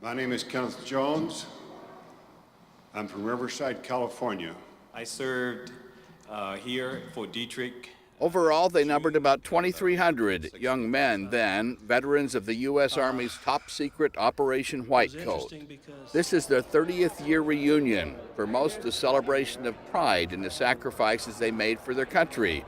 My name is Kenneth Jones. I'm from Riverside, California. I served here for Dietrich. Overall, they numbered about 2,300 young men then, veterans of the U.S. Army's top-secret Operation Whitecoat. This is their 30th year reunion, for most a celebration of pride in the sacrifices they made for their country.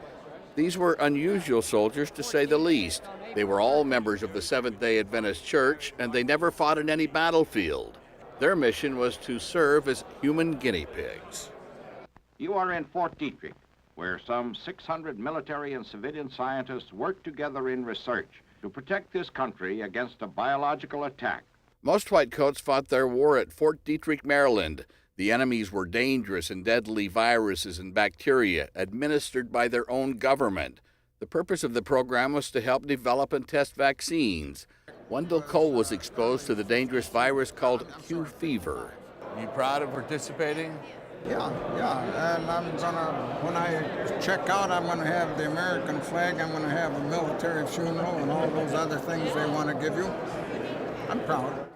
These were unusual soldiers, to say the least. They were all members of the Seventh-day Adventist Church, and they never fought in any battlefield. Their mission was to serve as human guinea pigs. You are in Fort Detrick, where some 600 military and civilian scientists work together in research to protect this country against a biological attack. Most Whitecoats fought their war at Fort Detrick, Maryland. The enemies were dangerous and deadly viruses and bacteria administered by their own government. The purpose of the program was to help develop and test vaccines. Wendell Cole was exposed to the dangerous virus called Q fever. Are you proud of participating? Yeah, and I'm gonna, when I check out, I'm gonna have the American flag, I'm gonna have a military funeral and all those other things they want to give you. I'm proud.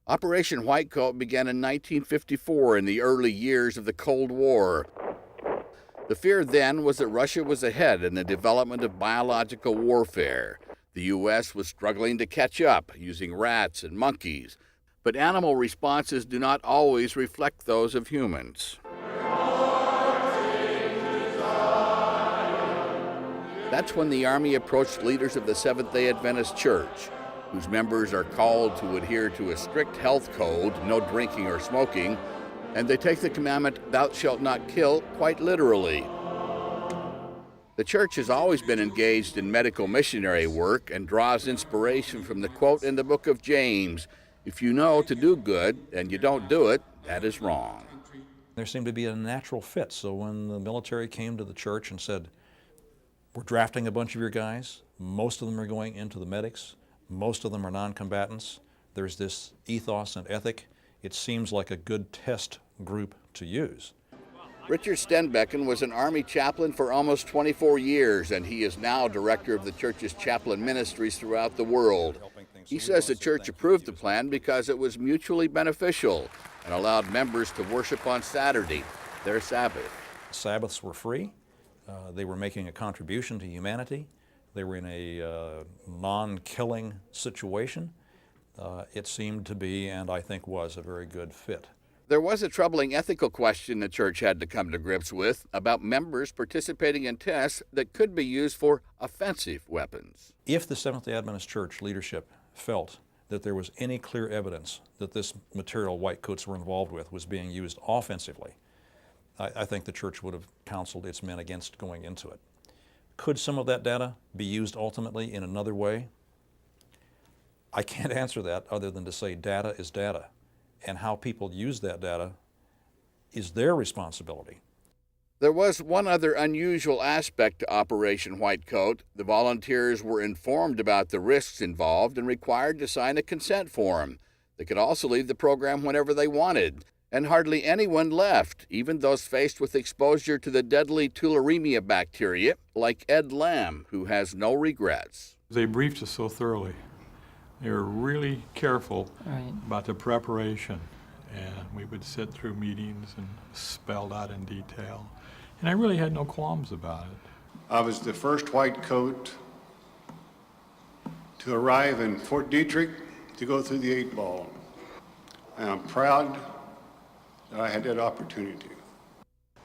Operation Whitecoat began in 1954 in the early years of the Cold War. The fear then was that Russia was ahead in the development of biological warfare. The U.S. was struggling to catch up, using rats and monkeys. But animal responses do not always reflect those of humans. That's when the Army approached leaders of the Seventh-day Adventist Church, whose members are called to adhere to a strict health code, no drinking or smoking, and they take the commandment, "Thou shalt not kill," quite literally. The church has always been engaged in medical missionary work and draws inspiration from the quote in the book of James, "If you know to do good and you don't do it, that is wrong." There seemed to be a natural fit, so when the military came to the church and said, "We're drafting a bunch of your guys, most of them are going into the medics, most of them are non-combatants, there's this ethos and ethic, it seems like a good test group to use." Richard Stenbecken was an Army chaplain for almost 24 years, and he is now director of the church's chaplain ministries throughout the world. He says the church approved the plan because it was mutually beneficial and allowed members to worship on Saturday, their Sabbath. Sabbaths were free. They were making a contribution to humanity. They were in a non-killing situation. It seemed to be, and I think was, a very good fit. There was a troubling ethical question the church had to come to grips with about members participating in tests that could be used for offensive weapons. If the Seventh-day Adventist Church leadership felt that there was any clear evidence that this material Whitecoats were involved with was being used offensively, I think the church would have counseled its men against going into it. Could some of that data be used ultimately in another way? I can't answer that other than to say data is data, and how people use that data is their responsibility. There was one other unusual aspect to Operation Whitecoat. The volunteers were informed about the risks involved and required to sign a consent form. They could also leave the program whenever they wanted, and hardly anyone left, even those faced with exposure to the deadly tularemia bacteria, like Ed Lamb, who has no regrets. They briefed us so thoroughly. They were really careful about the preparation, and we would sit through meetings and spelled out in detail. And I really had no qualms about it. I was the first Whitecoat to arrive in Fort Detrick to go through the 8 Ball. And I'm proud that I had that opportunity.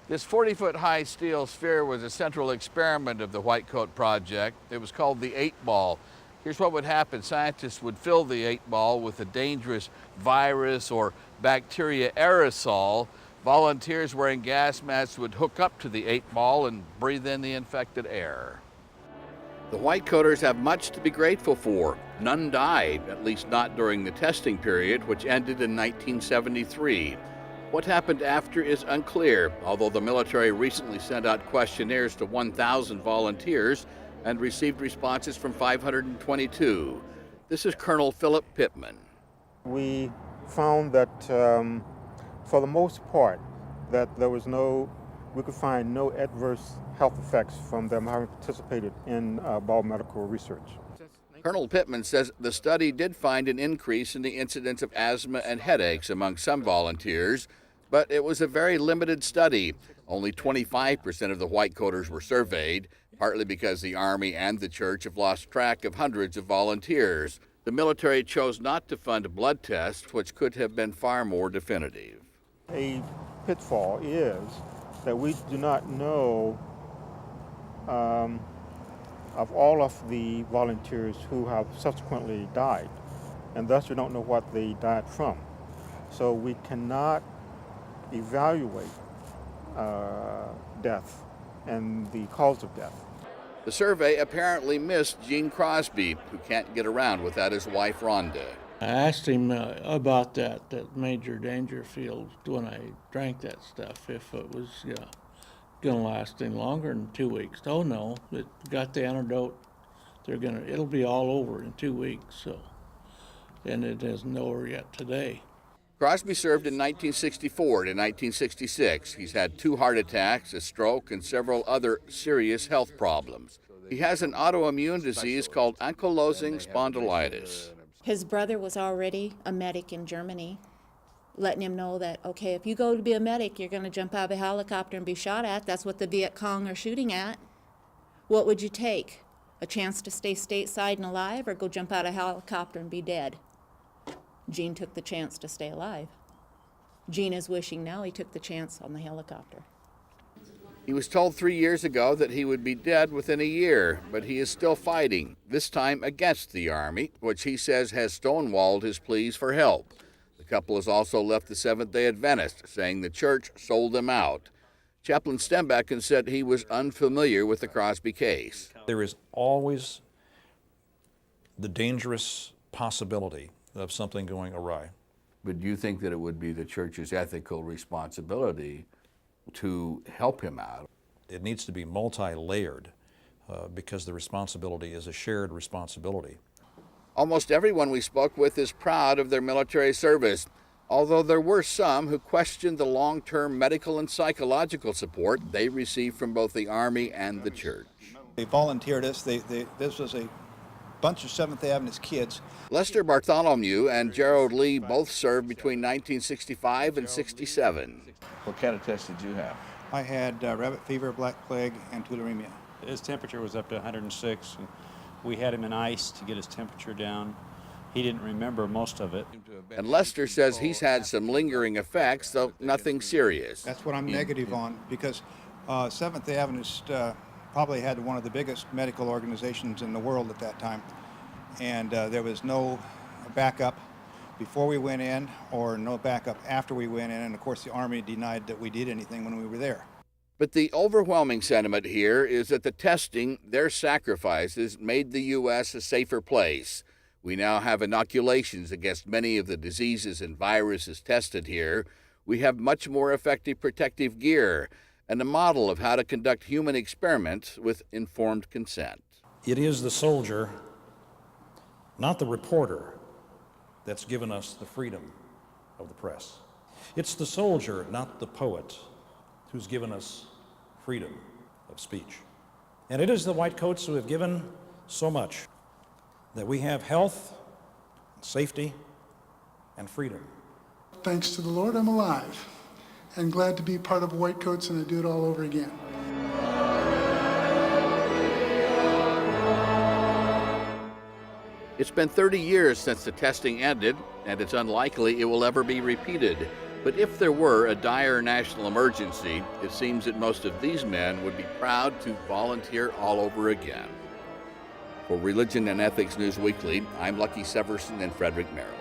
This 40-foot-high steel sphere was a central experiment of the Whitecoat project. It was called the 8 Ball. Here's what would happen. Scientists would fill the 8 Ball with a dangerous virus or bacteria aerosol. Volunteers wearing gas masks would hook up to the 8 Ball and breathe in the infected air. The Whitecoaters have much to be grateful for. None died, at least not during the testing period, which ended in 1973. What happened after is unclear, although the military recently sent out questionnaires to 1,000 volunteers and received responses from 522. This is Colonel Philip Pittman. We found that for the most part that we could find no adverse health effects from them having participated in biomedical research. Colonel Pittman says the study did find an increase in the incidence of asthma and headaches among some volunteers, but it was a very limited study. Only 25% of the whitecoaters were surveyed, partly because the Army and the church have lost track of hundreds of volunteers. The military chose not to fund blood tests, which could have been far more definitive. A pitfall is that we do not know of all of the volunteers who have subsequently died, and thus we don't know what they died from. So we cannot evaluate death and the cause of death. The survey apparently missed Gene Crosby, who can't get around without his wife Rhonda. I asked him about that Major Dangerfield, when I drank that stuff, if it was going to last any longer than 2 weeks. Oh no, it got the antidote. It'll be all over in 2 weeks. So, and it isn't over yet today. Crosby served in 1964 to 1966. He's had 2 heart attacks, a stroke, and several other serious health problems. He has an autoimmune disease called ankylosing spondylitis. His brother was already a medic in Germany, letting him know that, okay, if you go to be a medic, you're going to jump out of a helicopter and be shot at. That's what the Viet Cong are shooting at. What would you take? A chance to stay stateside and alive, or go jump out of a helicopter and be dead? Gene took the chance to stay alive. Gene is wishing now he took the chance on the helicopter. He was told 3 years ago that he would be dead within a year, but he is still fighting, this time against the Army, which he says has stonewalled his pleas for help. The couple has also left the Seventh-day Adventist, saying the church sold them out. Chaplain Stembecken said he was unfamiliar with the Crosby case. There is always the dangerous possibility of something going awry. But do you think that it would be the church's ethical responsibility to help him out? It needs to be multi-layered because the responsibility is a shared responsibility. Almost everyone we spoke with is proud of their military service, although there were some who questioned the long-term medical and psychological support they received from both the Army and the church. They volunteered us. This was a bunch of Seventh-day Adventist kids. Lester Bartholomew and Gerald Lee both served between 1965 and 67. What kind of test did you have? I had rabbit fever, black plague, and tularemia. His temperature was up to 106. And we had him in ice to get his temperature down. He didn't remember most of it. And Lester says he's had some lingering effects, though nothing serious. That's what I'm negative on, because Seventh-day Adventist probably had one of the biggest medical organizations in the world at that time. And there was no backup before we went in or no backup after we went in. And of course the Army denied that we did anything when we were there. But the overwhelming sentiment here is that the testing, their sacrifices, made the U.S. a safer place. We now have inoculations against many of the diseases and viruses tested here. We have much more effective protective gear and a model of how to conduct human experiments with informed consent. It is the soldier, not the reporter, that's given us the freedom of the press. It's the soldier, not the poet, who's given us freedom of speech. And it is the whitecoats who have given so much that we have health, safety, and freedom. Thanks to the Lord, I'm alive and glad to be part of Whitecoats, and I do it all over again. It's been 30 years since the testing ended, and it's unlikely it will ever be repeated. But if there were a dire national emergency, it seems that most of these men would be proud to volunteer all over again. For Religion and Ethics News Weekly, I'm Lucky Severson in Frederick, Maryland.